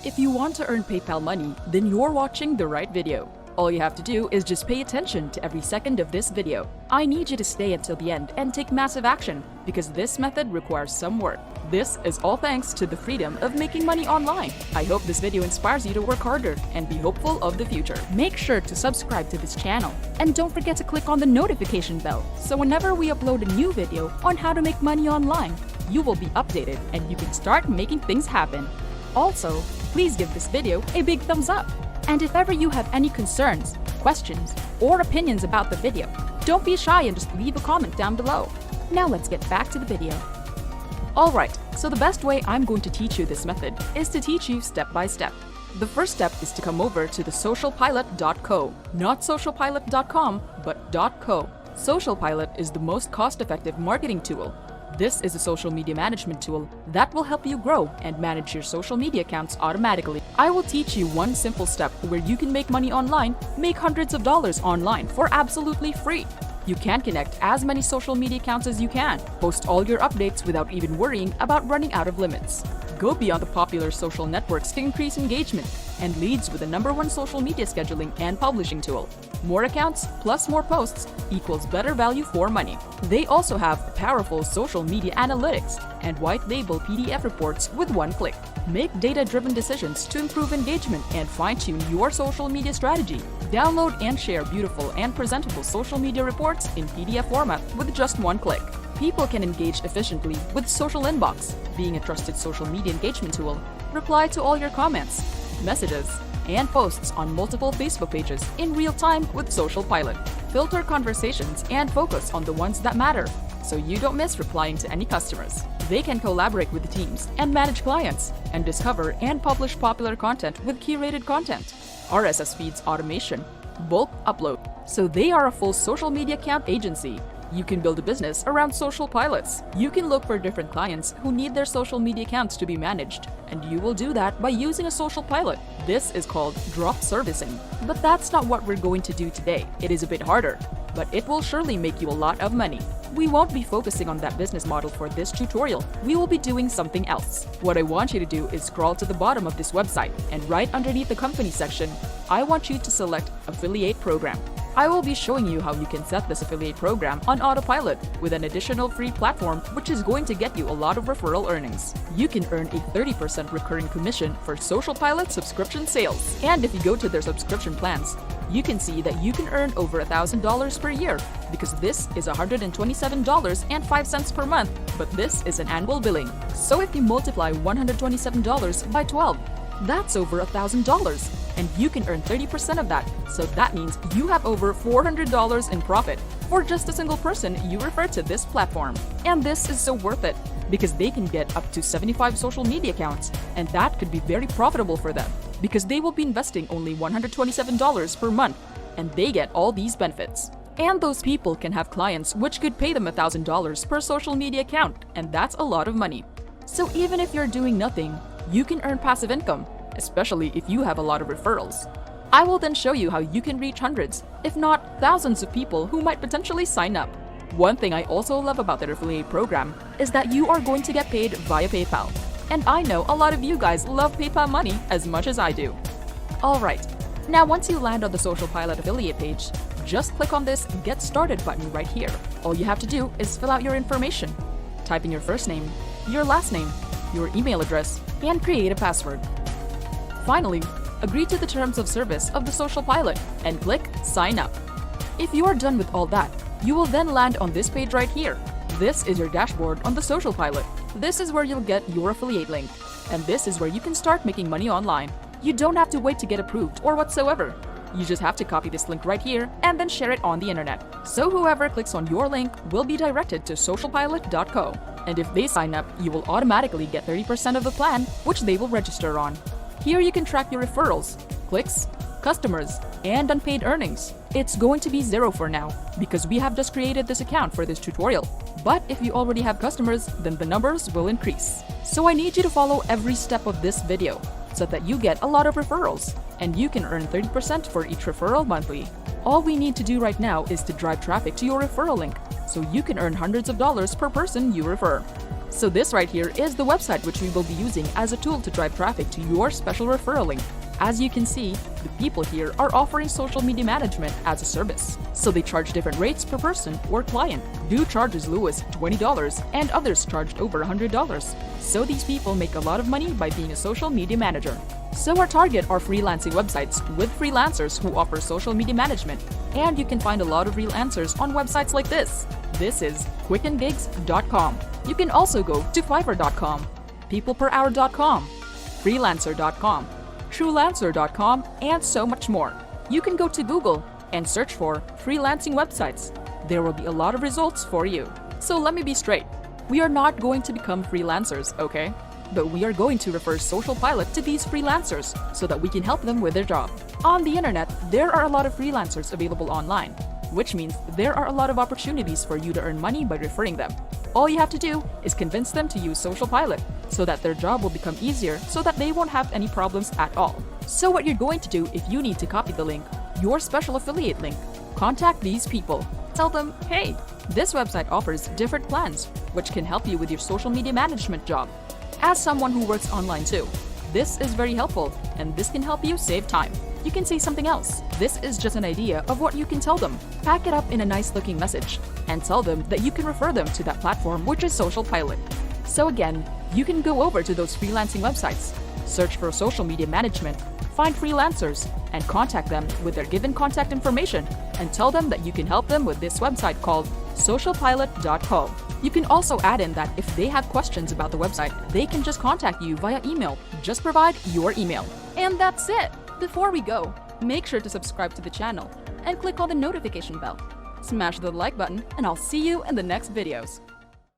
If you want to earn PayPal money, then you're watching the right video. All you have to do is just pay attention to every second of this video. I need you to stay until the end and take massive action, because this method requires some work. This is all thanks to the freedom of making money online. I hope this video inspires you to work harder and be hopeful of the future. Make sure to subscribe to this channel, and don't forget to click on the notification bell, so whenever we upload a new video on how to make money online, you will be updated and you can start making things happen. Also, please give this video a big thumbs up. And if ever you have any concerns, questions, or opinions about the video, don't be shy and just leave a comment down below. Now let's get back to the video. Alright, so the best way I'm going to teach you this method is to teach you step by step. The first step is to come over to the socialpilot.co, not socialpilot.com, but .co. Socialpilot is the most cost-effective marketing tool. This is a social media management tool that will help you grow and manage your social media accounts automatically. I will teach you one simple step where you can make money online, make hundreds of dollars online for absolutely free. You can connect as many social media accounts as you can, post all your updates without even worrying about running out of limits. Go beyond the popular social networks to increase engagement and leads with the #1 social media scheduling and publishing tool. More accounts plus more posts equals better value for money. They also have powerful social media analytics and white label PDF reports with one click. Make data-driven decisions to improve engagement and fine-tune your social media strategy. Download and share beautiful and presentable social media reports in PDF format with just one click. People can engage efficiently with Social Inbox, being a trusted social media engagement tool. Reply to all your comments, messages, and posts on multiple Facebook pages in real time with Socialpilot. Filter conversations and focus on the ones that matter, so you don't miss replying to any customers. They can collaborate with the teams and manage clients, and discover and publish popular content with curated content, RSS feeds automation, bulk upload. So they are a full social media account agency. You can build a business around social pilots. You can look for different clients who need their social media accounts to be managed, and you will do that by using a social pilot. This is called drop servicing. But that's not what we're going to do today. It is a bit harder, but it will surely make you a lot of money. We won't be focusing on that business model for this tutorial. We will be doing something else. What I want you to do is scroll to the bottom of this website, and right underneath the company section, I want you to select Affiliate Program. I will be showing you how you can set this affiliate program on autopilot with an additional free platform, which is going to get you a lot of referral earnings. You can earn a 30% recurring commission for Socialpilot subscription sales. And if you go to their subscription plans, you can see that you can earn over $1,000 per year, because this is $127.05 per month, but this is an annual billing. So if you multiply $127 by 12, that's over $1,000, and you can earn 30% of that. So that means you have over $400 in profit for just a single person you refer to this platform. And this is so worth it, because they can get up to 75 social media accounts, and that could be very profitable for them, because they will be investing only $127 per month, and they get all these benefits. And those people can have clients which could pay them $1,000 per social media account, and that's a lot of money. So even if you're doing nothing, you can earn passive income, especially if you have a lot of referrals. I will then show you how you can reach hundreds, if not thousands of people who might potentially sign up. One thing I also love about their affiliate program is that you are going to get paid via PayPal. And I know a lot of you guys love PayPal money as much as I do. Alright, now once you land on the Socialpilot affiliate page, just click on this Get Started button right here. All you have to do is fill out your information. Type in your first name, your last name, your email address, and create a password. Finally, agree to the terms of service of the Socialpilot and click Sign Up. If you are done with all that, you will then land on this page right here. This is your dashboard on the Socialpilot. This is where you'll get your affiliate link, and this is where you can start making money online. You don't have to wait to get approved or whatsoever. You just have to copy this link right here and then share it on the internet. So whoever clicks on your link will be directed to socialpilot.co. And if they sign up, you will automatically get 30% of the plan, which they will register on. Here you can track your referrals, clicks, customers, and unpaid earnings. It's going to be 0 for now, because we have just created this account for this tutorial. But if you already have customers, then the numbers will increase. So I need you to follow every step of this video, so that you get a lot of referrals, and you can earn 30% for each referral monthly. All we need to do right now is to drive traffic to your referral link, so you can earn hundreds of dollars per person you refer. So this right here is the website which we will be using as a tool to drive traffic to your special referral link. As you can see, the people here are offering social media management as a service. So they charge different rates per person or client. Do charges Lewis $20 and others charged over $100. So these people make a lot of money by being a social media manager. So our target are freelancing websites with freelancers who offer social media management. And you can find a lot of real answers on websites like this. This is quickandgigs.com. You can also go to fiverr.com, peopleperhour.com, freelancer.com, truelancer.com, and so much more. You can go to Google and search for freelancing websites. There will be a lot of results for you. So let me be straight. We are not going to become freelancers, okay? But we are going to refer Social Pilot to these freelancers so that we can help them with their job. On the internet, there are a lot of freelancers available online, which means there are a lot of opportunities for you to earn money by referring them. All you have to do is convince them to use Social Pilot so that their job will become easier so that they won't have any problems at all. So what you're going to do if you need to copy the link, your special affiliate link, contact these people. Tell them, hey, this website offers different plans which can help you with your social media management job. As someone who works online too, this is very helpful and this can help you save time. You can say something else. This is just an idea of what you can tell them. Pack it up in a nice looking message and tell them that you can refer them to that platform which is Social Pilot. So again, you can go over to those freelancing websites, search for social media management, find freelancers, and contact them with their given contact information and tell them that you can help them with this website called socialpilot.co. You can also add in that if they have questions about the website, they can just contact you via email. Just provide your email. And that's it! Before we go, make sure to subscribe to the channel and click on the notification bell. Smash the like button and I'll see you in the next videos.